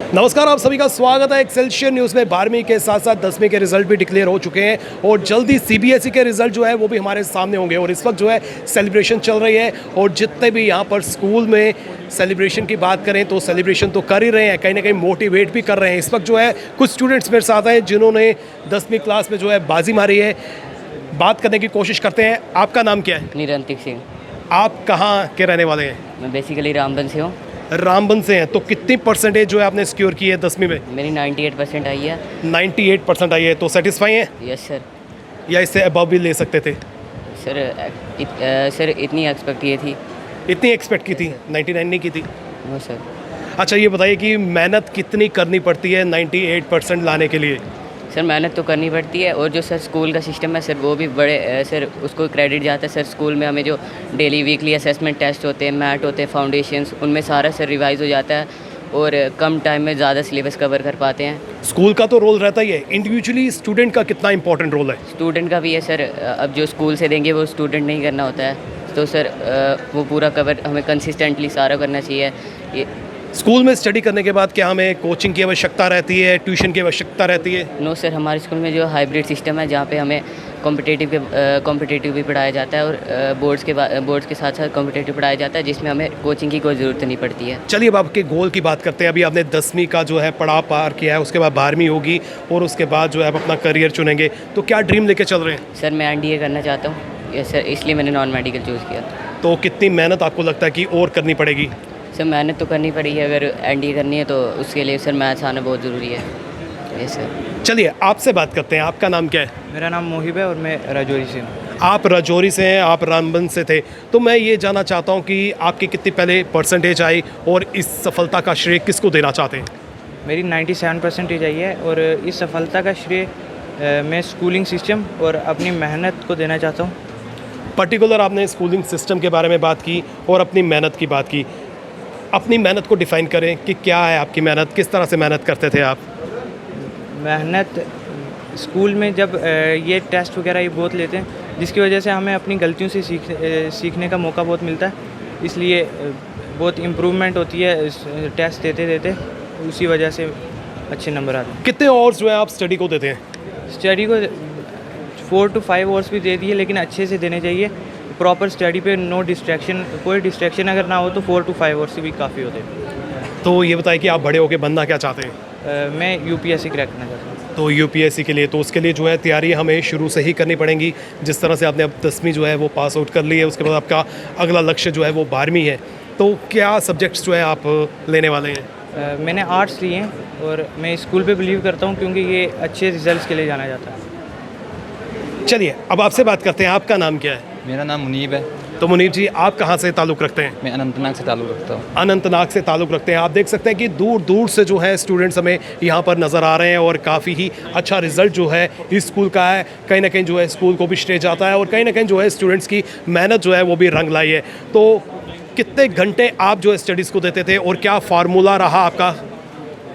नमस्कार, आप सभी का स्वागत है एक्सेलशियर न्यूज़ में। 12वीं के साथ साथ 10वीं के रिजल्ट भी डिक्लेयर हो चुके हैं और जल्दी सीबीएसई के रिजल्ट जो है वो भी हमारे सामने होंगे। और इस वक्त जो है सेलिब्रेशन चल रही है और जितने भी यहाँ पर स्कूल में सेलिब्रेशन की बात करें तो सेलिब्रेशन तो कर ही रहे हैं, कहीं ना कहीं मोटिवेट भी कर रहे हैं। इस वक्त जो है कुछ स्टूडेंट्स मेरे साथ हैं जिन्होंने 10वीं क्लास में जो है बाजी मारी है। बात करने की कोशिश करते हैं। आपका नाम क्या है? निरंतिक सिंह। आप कहाँ के रहने वाले हैं? मैं बेसिकली रामबन से हूँ। रामबन से हैं। तो कितनी परसेंटेज जो है आपने सिक्योर की है 10वीं में? मेरी 98% आई है। 98% आई है, तो सेटिस्फाई हैं यस सर। या इससे अबव भी ले सकते थे? सर इतनी एक्सपेक्ट की थी। इतनी एक्सपेक्ट की थी, 99 नहीं की थी? No sir. अच्छा, ये बताइए कि मेहनत कितनी करनी पड़ती है 98% लाने के लिए? सर मेहनत तो करनी पड़ती है और जो सर स्कूल का सिस्टम है सर वो भी बड़े सर उसको क्रेडिट जाता है। सर स्कूल में हमें जो डेली वीकली असेसमेंट टेस्ट होते हैं, मैट होते हैं, फाउंडेशंस, उनमें सारा सर रिवाइज हो जाता है और कम टाइम में ज़्यादा सिलेबस कवर कर पाते हैं। स्कूल का तो रोल रहता ही है, इंडिविजुअली स्टूडेंट का कितना इंपॉर्टेंट रोल है? स्टूडेंट का भी है सर। अब जो स्कूल से देंगे वो स्टूडेंट नहीं करना होता है, तो सर वो पूरा कवर हमें कंसिस्टेंटली सारा करना चाहिए। ये स्कूल में स्टडी करने के बाद क्या हमें कोचिंग की आवश्यकता रहती है, ट्यूशन की आवश्यकता रहती है? नो सर, हमारे स्कूल में जो हाइब्रिड सिस्टम है जहाँ पे हमें कॉम्पिटिटिव भी पढ़ाया जाता है और बोर्ड्स के साथ साथ कॉम्पिटिटिव पढ़ाया जाता है, जिसमें हमें कोचिंग की कोई ज़रूरत नहीं पड़ती है। चलिए अब आपके गोल की बात करते हैं। अभी आपने 10वीं का जो है पड़ाव पार किया है, उसके बाद 12वीं होगी और उसके बाद जो है आप अपना करियर चुनेंगे, तो क्या ड्रीम लेके चल रहे हैं? सर मैं एनडीए करना चाहता हूँ। यस सर, इसलिए मैंने नॉन मेडिकल चूज़ किया। तो कितनी मेहनत आपको लगता है कि और करनी पड़ेगी? सर मेहनत तो करनी पड़ेगी, अगर एनडीए करनी है तो उसके लिए सर मैथ्स आना बहुत ज़रूरी है। Yes sir. चलिए आपसे बात करते हैं। आपका नाम क्या है? मेरा नाम मोहिब है और मैं राजौरी से हूँ। आप राजौरी से हैं, आप रामबन से थे, तो मैं ये जानना चाहता हूँ कि आपकी कितनी पहले परसेंटेज आई और इस सफलता का श्रेय किसको देना चाहते हैं? मेरी 97% आई है और इस सफलता का श्रेय मैं स्कूलिंग सिस्टम और अपनी मेहनत को देना चाहता हूँ। पर्टिकुलर आपने स्कूलिंग सिस्टम के बारे में बात की और अपनी मेहनत की बात की। अपनी मेहनत को डिफ़ाइन करें कि क्या है आपकी मेहनत, किस तरह से मेहनत करते थे आप? मेहनत स्कूल में जब ये टेस्ट वगैरह ये बहुत लेते हैं, जिसकी वजह से हमें अपनी गलतियों से सीखने का मौका बहुत मिलता है, इसलिए बहुत इम्प्रूवमेंट होती है टेस्ट देते देते, उसी वजह से अच्छे नंबर आते हैं। कितने आवर्स जो है आप स्टडी को देते हैं? स्टडी को 4 to 5 आवर्स भी दे दिए, लेकिन अच्छे से देने चाहिए। प्रॉपर स्टडी पे नो डिस्ट्रैक्शन, कोई डिस्ट्रैक्शन अगर ना हो तो 4 to 5 आवर्स से भी काफ़ी होते हैं। तो ये बताइए कि आप बड़े होकर बनना क्या चाहते हैं? मैं यूपीएससी क्रैक करना चाहता हूँ। तो यूपीएससी के लिए तो उसके लिए जो है तैयारी हमें शुरू से ही करनी पड़ेगी। जिस तरह से आपने अब 10वीं जो है वो पास आउट कर ली है, उसके बाद आपका अगला लक्ष्य जो है वो 12वीं है। तो क्या सब्जेक्ट्स जो है आप लेने वाले हैं? मैंने आर्ट्स लिए हैं और मैं स्कूल पे बिलीव करता हूँ क्योंकि ये अच्छे रिजल्ट्स के लिए जाना जाता है। चलिए अब आपसे बात करते हैं। आपका नाम क्या है? मेरा नाम मुनीब है। तो मुनीब जी, आप कहाँ से ताल्लुक़ रखते हैं? मैं अनंतनाग से ताल्लुक़ रखता हूँ। अनंतनाग से ताल्लुक़ रखते हैं। आप देख सकते हैं कि दूर दूर से जो है स्टूडेंट्स हमें यहाँ पर नज़र आ रहे हैं और काफ़ी ही अच्छा रिज़ल्ट जो है इस स्कूल का है। कहीं ना कहीं जो है स्कूल को भी स्टेज आता है और कहीं ना कहीं जो है स्टूडेंट्स की मेहनत जो है वो भी रंग लाई है। तो कितने घंटे आप जो है स्टडीज़ को देते थे और क्या फार्मूला रहा आपका?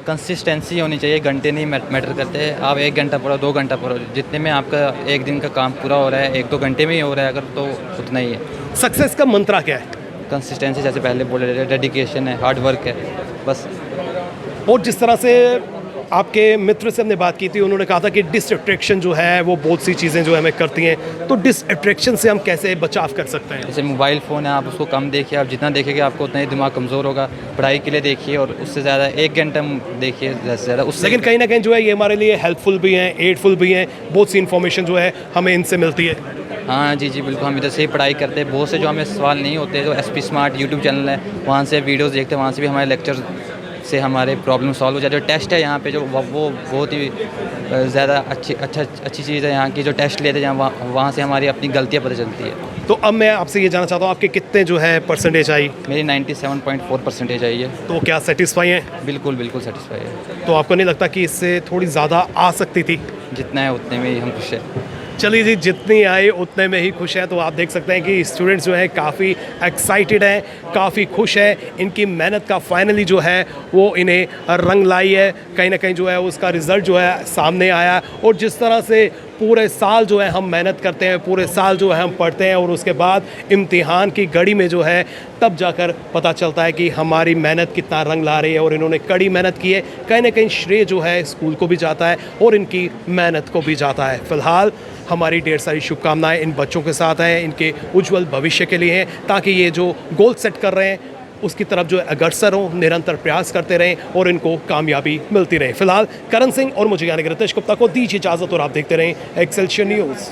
कंसिस्टेंसी होनी चाहिए, घंटे नहीं मैटर करते। आप 1 घंटा पढ़ो, 2 घंटा पढ़ो, जितने में आपका एक दिन का काम पूरा हो रहा है, 1-2 घंटे में ही हो रहा है अगर, तो उतना ही है। सक्सेस का मंत्रा क्या है? कंसिस्टेंसी, जैसे पहले बोले रहे, डेडिकेशन है, हार्ड वर्क है, बस। और जिस तरह से आपके मित्र से हमने बात की थी, उन्होंने कहा था कि डिसअट्रैक्शन जो है वो बहुत सी चीज़ें जो है हमें करती हैं, तो डिसअट्रैक्शन से हम कैसे बचाव कर सकते हैं? जैसे मोबाइल फ़ोन है, आप उसको कम देखिए। आप जितना देखेंगे आपको उतना ही दिमाग कमज़ोर होगा। पढ़ाई के लिए देखिए और उससे ज़्यादा 1 घंटा देखिए ज़्यादा से ज़्यादा उससे। लेकिन कहीं ना कहीं जो है ये हमारे लिए हेल्पफुल भी हैं, एडफुल भी हैं। बहुत सी इन्फॉर्मेशन जो है हमें इनसे मिलती है। हाँ जी बिल्कुल, हम इधर से ही पढ़ाई करते हैं। बहुत से जो हमें सवाल नहीं होते, जो SP स्मार्ट यूट्यूब चैनल है, वहाँ से वीडियोज़ देखते हैं, वहाँ से भी हमारे लेक्चर से हमारे प्रॉब्लम सॉल्व हो जाए। जो टेस्ट है यहाँ पे जो वो बहुत ही ज़्यादा अच्छी चीज़ है यहाँ की। जो टेस्ट लेते हैं वहाँ से हमारी अपनी गलतियाँ पता चलती है। तो अब मैं आपसे ये जानना चाहता हूँ, आपके कितने जो है परसेंटेज आई? मेरी 97.4% आई है। तो क्या सेटिस्फाई हैं? बिल्कुल सेटिस्फाई है। तो आपको नहीं लगता कि इससे थोड़ी ज़्यादा आ सकती थी? जितना है उतने में ही हम खुश हैं। चलिए जी, जितनी आए उतने में ही खुश है। तो आप देख सकते हैं कि स्टूडेंट्स जो है काफ़ी एक्साइटेड हैं, काफ़ी खुश है। इनकी मेहनत का फाइनली जो है वो इन्हें रंग लाई है। कहीं ना कहीं जो है उसका रिज़ल्ट जो है सामने आया और जिस तरह से पूरे साल जो है हम मेहनत करते हैं, पूरे साल जो है हम पढ़ते हैं और उसके बाद इम्तिहान की घड़ी में जो है तब जाकर पता चलता है कि हमारी मेहनत कितना रंग ला रही है। और इन्होंने कड़ी मेहनत की है, कहीं ना कहीं श्रेय जो है स्कूल को भी जाता है और इनकी मेहनत को भी जाता है। फ़िलहाल हमारी ढेर सारी शुभकामनाएं इन बच्चों के साथ हैं, इनके उज्जवल भविष्य के लिए हैं, ताकि ये जो गोल सेट कर रहे हैं उसकी तरफ जो है अग्रसर हों, निरंतर प्रयास करते रहें और इनको कामयाबी मिलती रहे। फिलहाल करण सिंह और मुझे यानी कि रितेश गुप्ता को दीजिए इजाज़त और आप देखते रहें एक्सेलशियर न्यूज़।